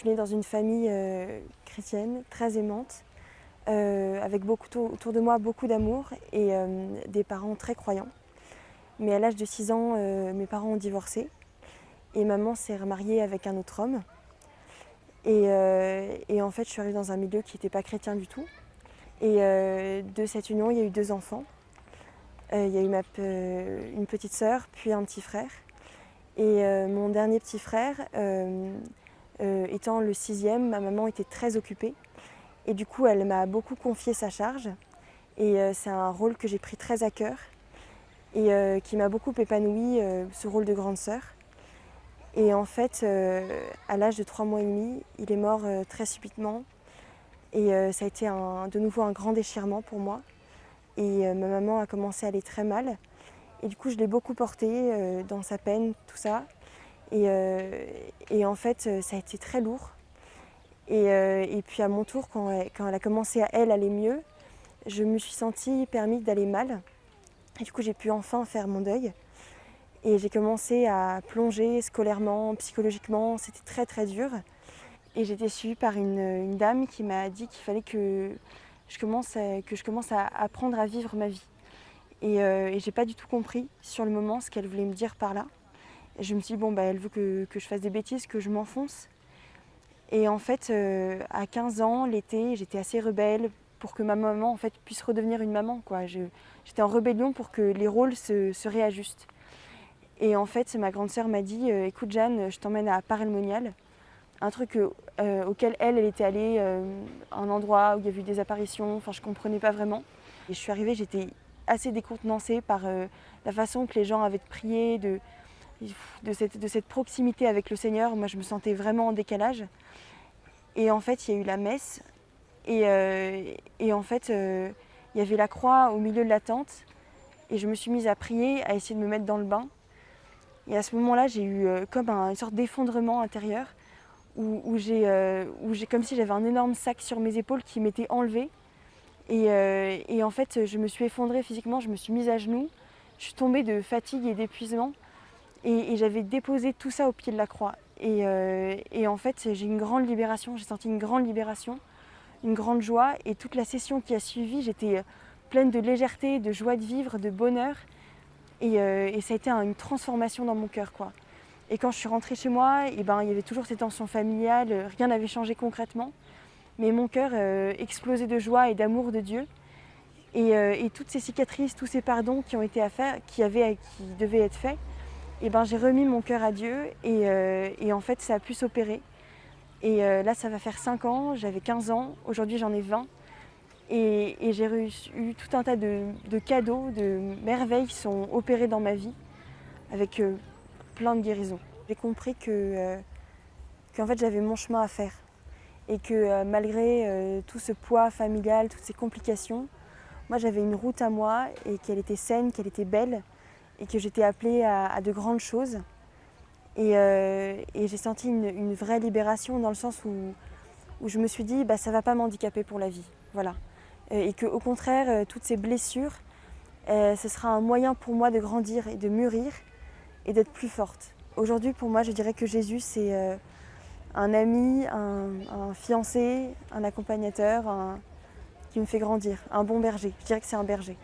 suis née dans une famille chrétienne, très aimante, avec autour de moi beaucoup d'amour et des parents très croyants. Mais à l'âge de 6 ans, mes parents ont divorcé et maman s'est remariée avec un autre homme. Et en fait, je suis arrivée dans un milieu qui n'était pas chrétien du tout. Et de cette union, il y a eu 2 enfants. Il y a eu une petite sœur, puis un petit frère. Et mon dernier petit frère, étant le 6e, ma maman était très occupée. Et du coup, elle m'a beaucoup confié sa charge. Et c'est un rôle que j'ai pris très à cœur et qui m'a beaucoup épanouie, ce rôle de grande sœur. Et en fait, à l'âge de 3 mois et demi, il est mort très subitement. Et ça a été de nouveau un grand déchirement pour moi. Et ma maman a commencé à aller très mal. Et du coup, je l'ai beaucoup portée dans sa peine, tout ça. Et en fait, ça a été très lourd. Et puis à mon tour, quand elle a commencé à aller mieux, je me suis sentie permis d'aller mal. Et du coup, j'ai pu enfin faire mon deuil. Et j'ai commencé à plonger scolairement, psychologiquement. C'était très très dur. Et j'ai été suivie par une dame qui m'a dit qu'il fallait que je commence à apprendre à vivre ma vie. Et j'ai pas du tout compris sur le moment ce qu'elle voulait me dire par là. Et je me suis dit, bon, elle veut que je fasse des bêtises, que je m'enfonce. Et en fait, à 15 ans, l'été, j'étais assez rebelle pour que ma maman en fait, puisse redevenir une maman, quoi. J'étais en rébellion pour que les rôles se réajustent. Et en fait, ma grande sœur m'a dit, écoute Jeanne, je t'emmène à Paray-le-Monial, un truc auquel elle était allée, un endroit où il y avait eu des apparitions, enfin je comprenais pas vraiment. Et je suis arrivée, j'étais assez décontenancée par la façon que les gens avaient de prier, de cette proximité avec le Seigneur. Moi, je me sentais vraiment en décalage. Et en fait, il y a eu la messe. Et en fait, il y avait la croix au milieu de la tente. Et je me suis mise à prier, à essayer de me mettre dans le bain. Et à ce moment-là, j'ai eu comme une sorte d'effondrement intérieur où j'ai comme si j'avais un énorme sac sur mes épaules qui m'était enlevé. Et en fait, je me suis effondrée physiquement, je me suis mise à genoux. Je suis tombée de fatigue et d'épuisement. Et j'avais déposé tout ça au pied de la croix. Et en fait, j'ai une grande libération, j'ai senti une grande libération, une grande joie. Et toute la session qui a suivi, j'étais pleine de légèreté, de joie de vivre, de bonheur. Et ça a été une transformation dans mon cœur, quoi. Et quand je suis rentrée chez moi, il y avait toujours ces tensions familiales, rien n'avait changé concrètement. Mais mon cœur explosait de joie et d'amour de Dieu. Et toutes ces cicatrices, tous ces pardons qui ont été à faire, qui devaient être faits, j'ai remis mon cœur à Dieu et en fait ça a pu s'opérer. Et là ça va faire 5 ans, j'avais 15 ans, aujourd'hui j'en ai 20. Et j'ai eu tout un tas de cadeaux, de merveilles qui sont opérées dans ma vie avec plein de guérisons. J'ai compris qu'en fait j'avais mon chemin à faire et que malgré tout ce poids familial, toutes ces complications, moi j'avais une route à moi et qu'elle était saine, qu'elle était belle et que j'étais appelée à de grandes choses. Et j'ai senti une vraie libération dans le sens où je me suis dit ça ne va pas m'handicaper pour la vie. Voilà. Et qu'au contraire, toutes ces blessures, ce sera un moyen pour moi de grandir et de mûrir et d'être plus forte. Aujourd'hui, pour moi, je dirais que Jésus, c'est un ami, un fiancé, un accompagnateur, qui me fait grandir, un bon berger. Je dirais que c'est un berger.